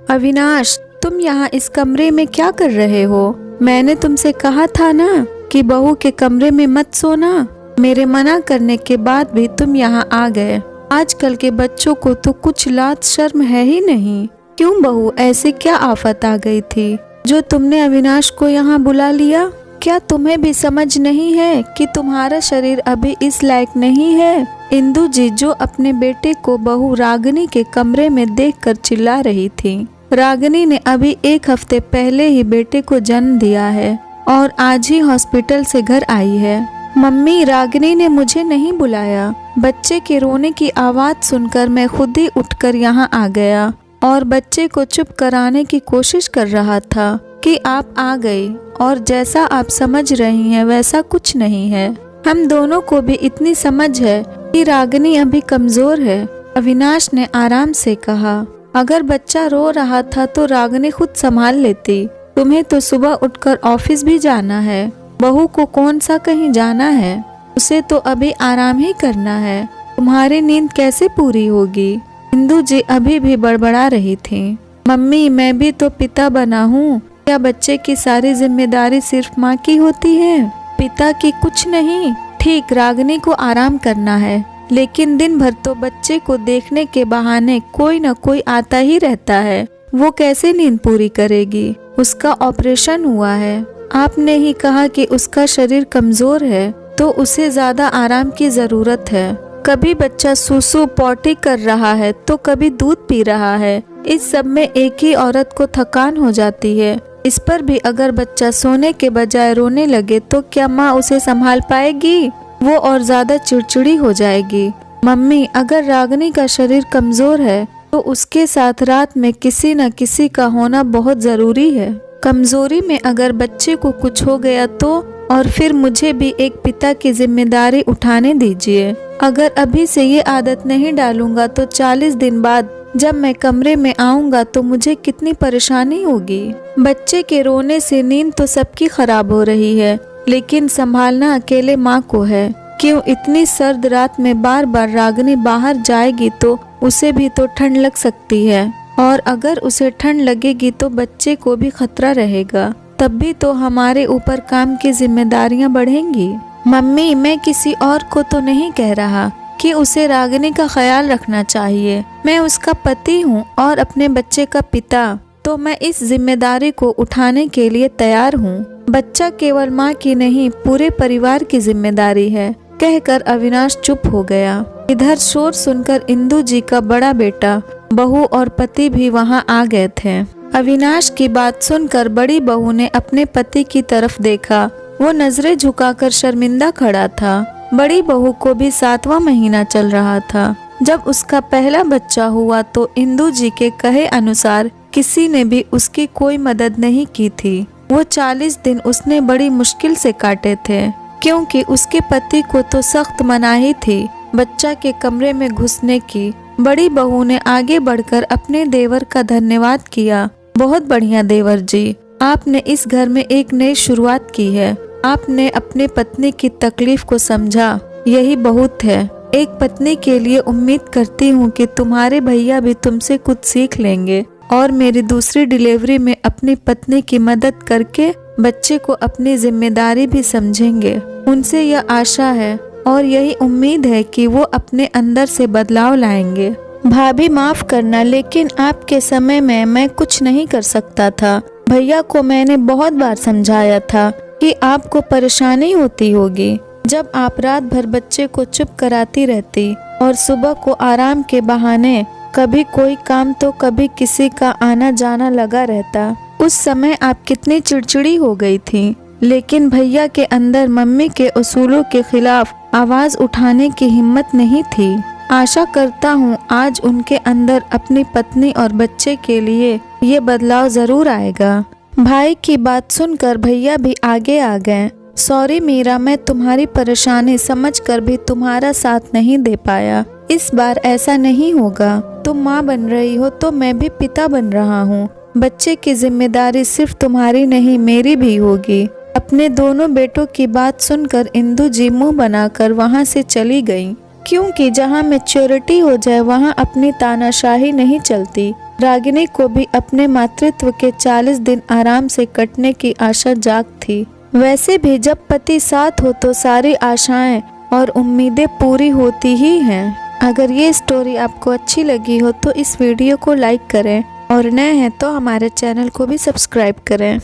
अविनाश, तुम यहाँ इस कमरे में क्या कर रहे हो? मैंने तुमसे कहा था ना कि बहू के कमरे में मत सोना। मेरे मना करने के बाद भी तुम यहाँ आ गए। आजकल के बच्चों को तो कुछ लाज शर्म है ही नहीं। क्यों बहू, ऐसी क्या आफत आ गई थी जो तुमने अविनाश को यहाँ बुला लिया? क्या तुम्हें भी समझ नहीं है कि तुम्हारा शरीर अभी इस लायक नहीं है? इंदु जी जो अपने बेटे को बहू रागिनी के कमरे में देखकर चिल्ला रही थी। रागिनी ने अभी 1 हफ्ते पहले ही बेटे को जन्म दिया है और आज ही हॉस्पिटल से घर आई है। मम्मी, रागिनी ने मुझे नहीं बुलाया। बच्चे के रोने की आवाज सुनकर मैं खुद ही उठकर यहाँ आ गया और बच्चे को चुप कराने की कोशिश कर रहा था कि आप आ गई, और जैसा आप समझ रही हैं वैसा कुछ नहीं है। हम दोनों को भी इतनी समझ है कि रागिनी अभी कमजोर है। अविनाश ने आराम से कहा। अगर बच्चा रो रहा था तो रागिनी खुद संभाल लेती। तुम्हें तो सुबह उठकर ऑफिस भी जाना है। बहू को कौन सा कहीं जाना है? उसे तो अभी आराम ही करना है। तुम्हारी नींद कैसे पूरी होगी? इंदु जी अभी भी बड़बड़ा रही थी। मम्मी, मैं भी तो पिता बना हूँ। क्या बच्चे की सारी जिम्मेदारी सिर्फ माँ की होती है? पिता की कुछ नहीं। ठीक, रागिनी को आराम करना है, लेकिन दिन भर तो बच्चे को देखने के बहाने कोई न कोई आता ही रहता है। वो कैसे नींद पूरी करेगी? उसका ऑपरेशन हुआ है। आपने ही कहा कि उसका शरीर कमजोर है, तो उसे ज्यादा आराम की जरूरत है। कभी बच्चा सूसू पॉटी कर रहा है तो कभी दूध पी रहा है। इस सब में एक ही औरत को थकान हो जाती है। इस पर भी अगर बच्चा सोने के बजाय रोने लगे तो क्या माँ उसे संभाल पाएगी? वो और ज्यादा चिड़चिड़ी हो जाएगी। मम्मी, अगर रागिनी का शरीर कमजोर है तो उसके साथ रात में किसी न किसी का होना बहुत जरूरी है। कमजोरी में अगर बच्चे को कुछ हो गया तो, और फिर मुझे भी एक पिता की जिम्मेदारी उठाने दीजिए। अगर अभी से ये आदत नहीं डालूंगा तो 40 दिन बाद जब मैं कमरे में आऊंगा तो मुझे कितनी परेशानी होगी। बच्चे के रोने से नींद तो सबकी खराब हो रही है, लेकिन संभालना अकेले माँ को है। क्यों इतनी सर्द रात में बार बार रागिनी बाहर जाएगी तो उसे भी तो ठंड लग सकती है, और अगर उसे ठंड लगेगी तो बच्चे को भी खतरा रहेगा। तब भी तो हमारे ऊपर काम की जिम्मेदारियां बढ़ेंगी। मम्मी, मैं किसी और को तो नहीं कह रहा कि उसे रागिनी का ख्याल रखना चाहिए। मैं उसका पति हूँ और अपने बच्चे का पिता, तो मैं इस जिम्मेदारी को उठाने के लिए तैयार हूँ। बच्चा केवल माँ की नहीं, पूरे परिवार की जिम्मेदारी है, कहकर अविनाश चुप हो गया। इधर शोर सुनकर इंदु जी का बड़ा बेटा, बहू और पति भी वहाँ आ गए थे। अविनाश की बात सुनकर बड़ी बहू ने अपने पति की तरफ देखा। वो नजरें झुकाकर शर्मिंदा खड़ा था। बड़ी बहू को भी 7वां महीना चल रहा था। जब उसका पहला बच्चा हुआ तो इंदु जी के कहे अनुसार किसी ने भी उसकी कोई मदद नहीं की थी। वो 40 दिन उसने बड़ी मुश्किल से काटे थे, क्योंकि उसके पति को तो सख्त मनाही थी बच्चा के कमरे में घुसने की। बड़ी बहू ने आगे बढ़कर अपने देवर का धन्यवाद किया। बहुत बढ़िया देवर जी, आपने इस घर में एक नई शुरुआत की है। आपने अपने पत्नी की तकलीफ को समझा, यही बहुत है। एक पत्नी के लिए उम्मीद करती हूँ कि तुम्हारे भैया भी तुमसे कुछ सीख लेंगे और मेरी दूसरी डिलीवरी में अपनी पत्नी की मदद करके बच्चे को अपनी जिम्मेदारी भी समझेंगे। उनसे यह आशा है और यही उम्मीद है कि वो अपने अंदर से बदलाव लाएंगे। भाभी, माफ करना, लेकिन आपके समय में मैं कुछ नहीं कर सकता था। भैया को मैंने बहुत बार समझाया था कि आपको परेशानी होती होगी जब आप रात भर बच्चे को चुप कराती रहती और सुबह को आराम के बहाने कभी कोई काम तो कभी किसी का आना जाना लगा रहता। उस समय आप कितनी चिड़चिड़ी हो गई थी, लेकिन भैया के अंदर मम्मी के उसूलों के खिलाफ आवाज उठाने की हिम्मत नहीं थी। आशा करता हूँ आज उनके अंदर अपनी पत्नी और बच्चे के लिए ये बदलाव जरूर आएगा। भाई की बात सुनकर भैया भी आगे आ गए। सॉरी मीरा, मैं तुम्हारी परेशानी समझकर भी तुम्हारा साथ नहीं दे पाया। इस बार ऐसा नहीं होगा। तुम माँ बन रही हो तो मैं भी पिता बन रहा हूँ। बच्चे की जिम्मेदारी सिर्फ तुम्हारी नहीं, मेरी भी होगी। अपने दोनों बेटों की बात सुनकर इंदु जी मुँह बनाकर वहाँ से चली गयी, क्योंकि जहाँ मैच्योरिटी हो जाए वहाँ अपनी तानाशाही नहीं चलती। रागिनी को भी अपने मातृत्व के 40 दिन आराम से कटने की आशा जाग थी। वैसे भी जब पति साथ हो तो सारी आशाएं और उम्मीदें पूरी होती ही हैं। अगर ये स्टोरी आपको अच्छी लगी हो तो इस वीडियो को लाइक करें और नए हैं तो हमारे चैनल को भी सब्सक्राइब करें।